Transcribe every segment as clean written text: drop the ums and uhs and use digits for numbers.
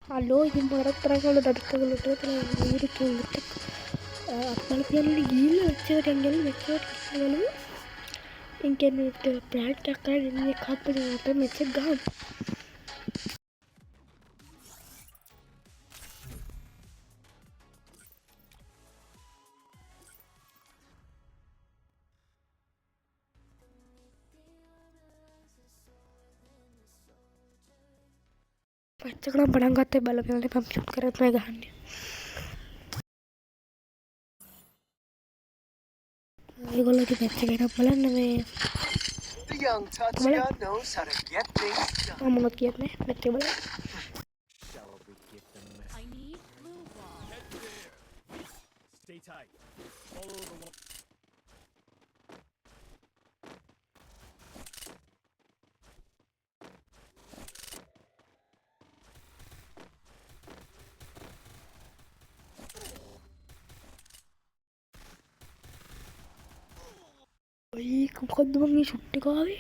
Halo, ini marah terang kalau dari kalau dia terang ini tuh apa piala gila cewek yang gila cewek internet brand kakak ini kapan apa macam gam macam orang barang kata balap yang lebih pamjut keren mereka ini kalau lagi baca kira bulan namanya Young Tatsuya knows how to get things done. mau ngekiat nih baca bulan I need blue wall. Stay tight. Follow the one. Oi, मुकदमा में छुट्टी का है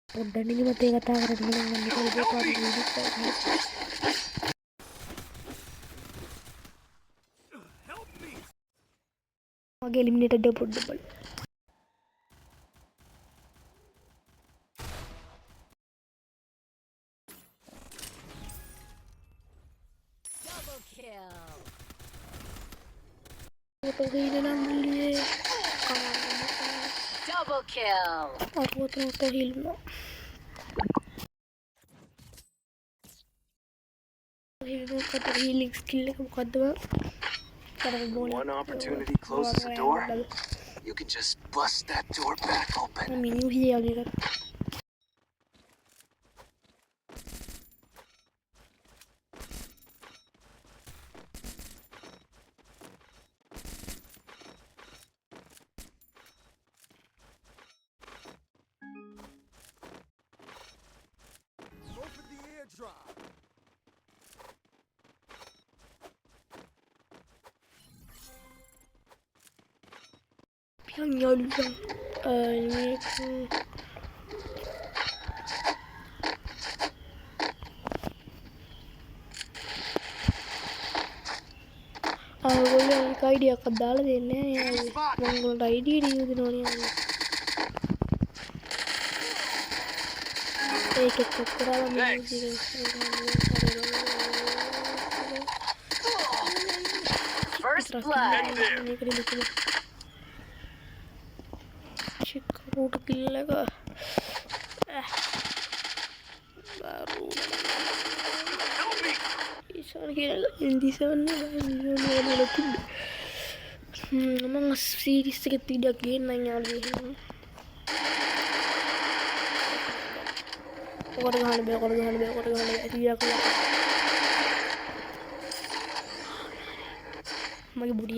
उड़ने की मत एक आता है रखने में निकल गया तो अभी आगे एलिमिनेटेड डबल Double kill. तो गई ना मिलिए Double kill. और वो तो हिल लो का हीलिंग स्किल का मुकदमा One opportunity closes a door, you can just bust that door back open. Menu ही आ गया Go for the airdrop. yang nyolong ini boleh kali dia kedal ini ya mongol ID di dunia ini kita kurang menjadi First blood. ini keren रूट किलने का baru hindi sa mga series ketidak yun nangyari korgahan be tidak ko magi budi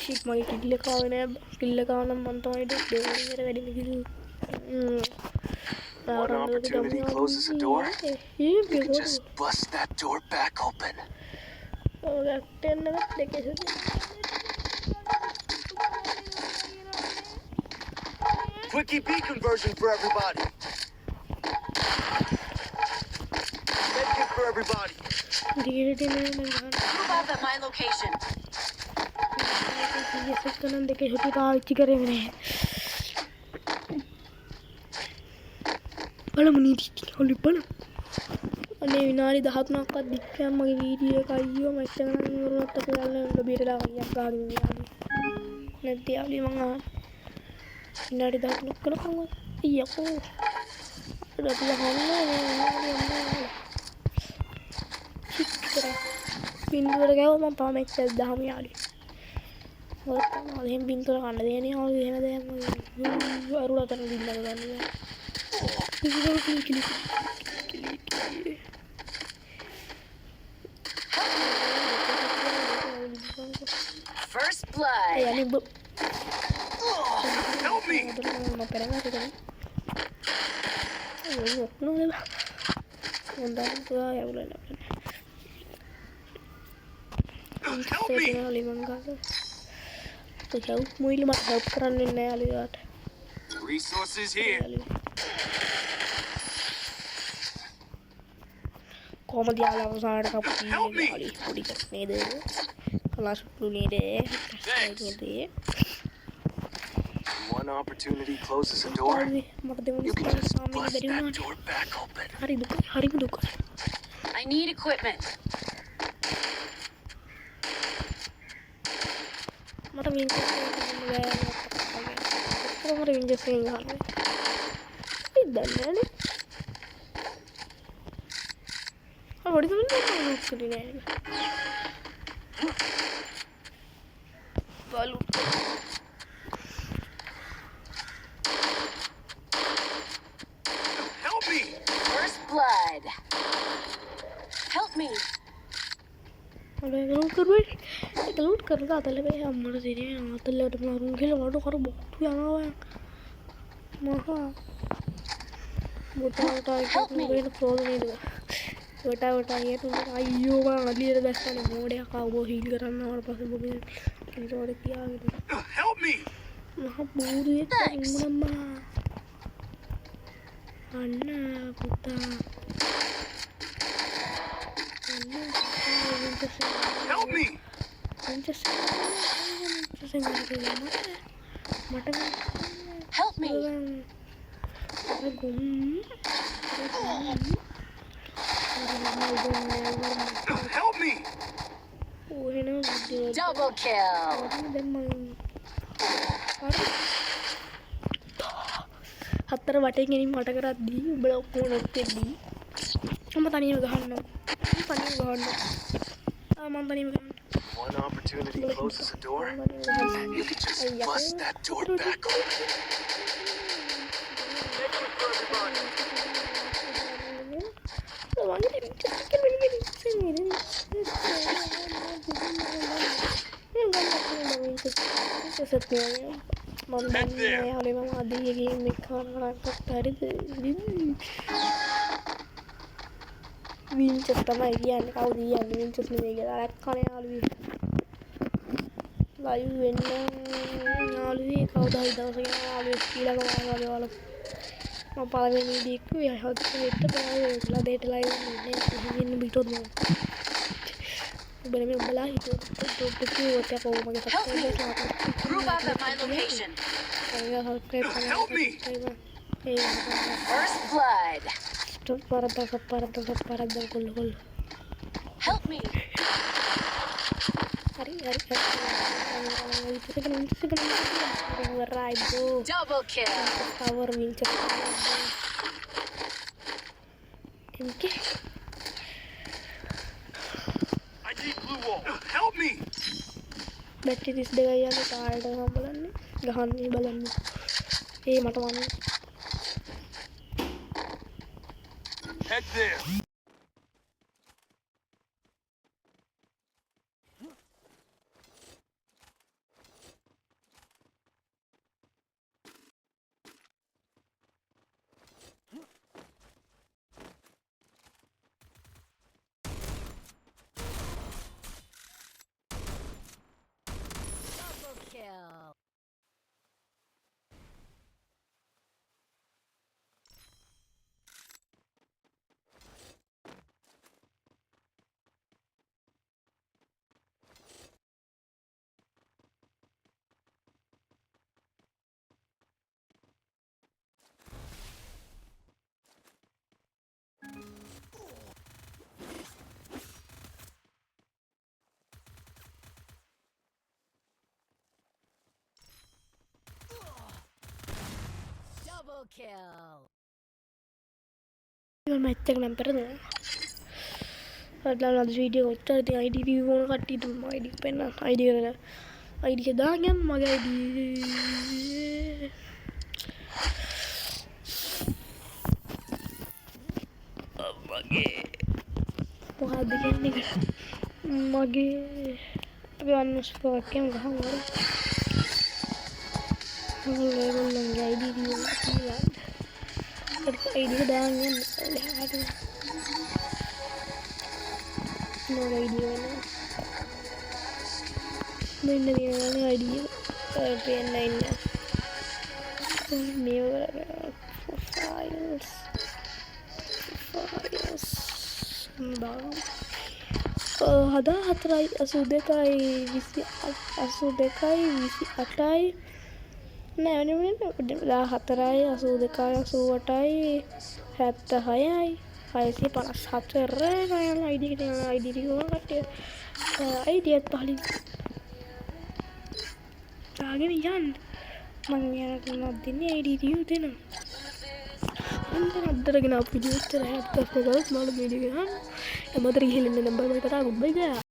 shit magi kille kawana manto ide devara gadi migi One opportunity closes a door, you can just bust that door back open. Quickie B conversion for everybody. Medkit for everybody. Move off at my location. ये सब तो नंदे के छोटी का आइची करे मैंने बड़ा money दी होली बड़ा अने विनारी दहात ना का दिखया मगे वीडियो का यो मैं चंगा नूर तक डालने उनको बीर ला गया गाड़ी में आली नदी आली मंगा विनारी दहात ना करो कंगा iya ko ada tuh halo cikra pintu kayak mau pamit dah mi ali अधेम पिन तो खाना देने और ये ना दे अरुणा तरह दिन लगा नहीं है First blood. यानी Help me. no pero no sé no no no Help me! යාළුවේ මං ගාව. ඒක මුයිලි මට හෙල්ප් කරන්න නෑ යාළුවාට. Resources here. යාළුවේ. කොහමද යාළුවා අවසානට කපුටි යාළුවේ පොඩි එකක් නේද? කලාසුළු නේද? One opportunity closes a door. මට දෙමුණු You can just සාමයෙන් bust බැරි that වුණාට. door back open. හරි දුකයි හරිම දුකයි. I need equipment. මට වින්චස් ගන්න බෑ. කොහොමද වින්චස් ගන්නේ? ඒ දන්නේනේ. What is the Help me! First blood. Help me. loot करता था ले भाई हमारे तेरे हाथ ले और मारूं खेल वाटो कर बहुत याना हुआ महा बोटा बोटा एक मेरे फ्रोज नहीं दो बोटा बोटा ये तो आइयो वाला लिए बेस्ट ने मोड़े का वो हील करना और पास वो भी और किया Help me! महा पूरी मम्मा अन्ना पुता Help me! Help me. Help me! Double kill. හතර වටේ ගෙනින් මට කරද්දී උඹලා ඔක්කොම නැත්තේදී මම තනියම ගහන්න මම තනියම ගහන්න One opportunity closes a door. You can just bust that door back open. Winches තමයි කියන්නේ කවුද කියන්නේ winches නෙවෙයි කියලා රැක්කනේ යාළුවේ ලයිව් වෙන්න යාළුවේ කවුද හරි දවසක යාළුවේ ඊළඟ මාසවල වල මම පළවෙනි වීඩියෝ එක හොත් බලලා දෙට ලයිව් ඉන්න බිටෝ දුන්න ඔබලා ඔබලා හිතුවට කිව්වොත් අපෝ මගේ සබ්ස්ක්‍රයිබර්ස් Group up at my location. Help me! First blood. Paradang kul. Help me. Hari. Itu segala right bro. Double kill. Power winches. MK. I need blue wall. Help me! Battery this day ya ke card බලන්නේ. ගහන්නේ බලන්න. මට වන්න. Head there. Double kill. Double kill. match එක නම් කරනවා. අදලා අද video ඔච්චර ඉතින් ID view ඕන කට්ටියට මම ID පෙන්නන්න ID එක දාගෙන මගේ ID මොකක්ද කියන්නේ මගේ අපි අනුස්පරක් කියමු ගහමු ඔයගොල්ලන්ගේ ID view කියලා ID එක දාන්න යන්න. No idea. මෙන්න තියෙනවානේ ID එක. පේන්න ඉන්න. මේ files හදා 4:82:28යි නෑ වෙන 14:82:88යි 76යි 654 ගාන ID එකට යන ID ටික කට්ටිය ID එකත් පහලින් දාගෙන යන්න මම යාට නත් දෙන්නේ ID ටික දෙනවා අන්තර අද්දරගෙන අපු විදිහට හැප්පස් එකක් මම වීඩියෝ ගන්න එමතර ගිහින් ඉන්න නම්බර් එකට තාම බයි ගා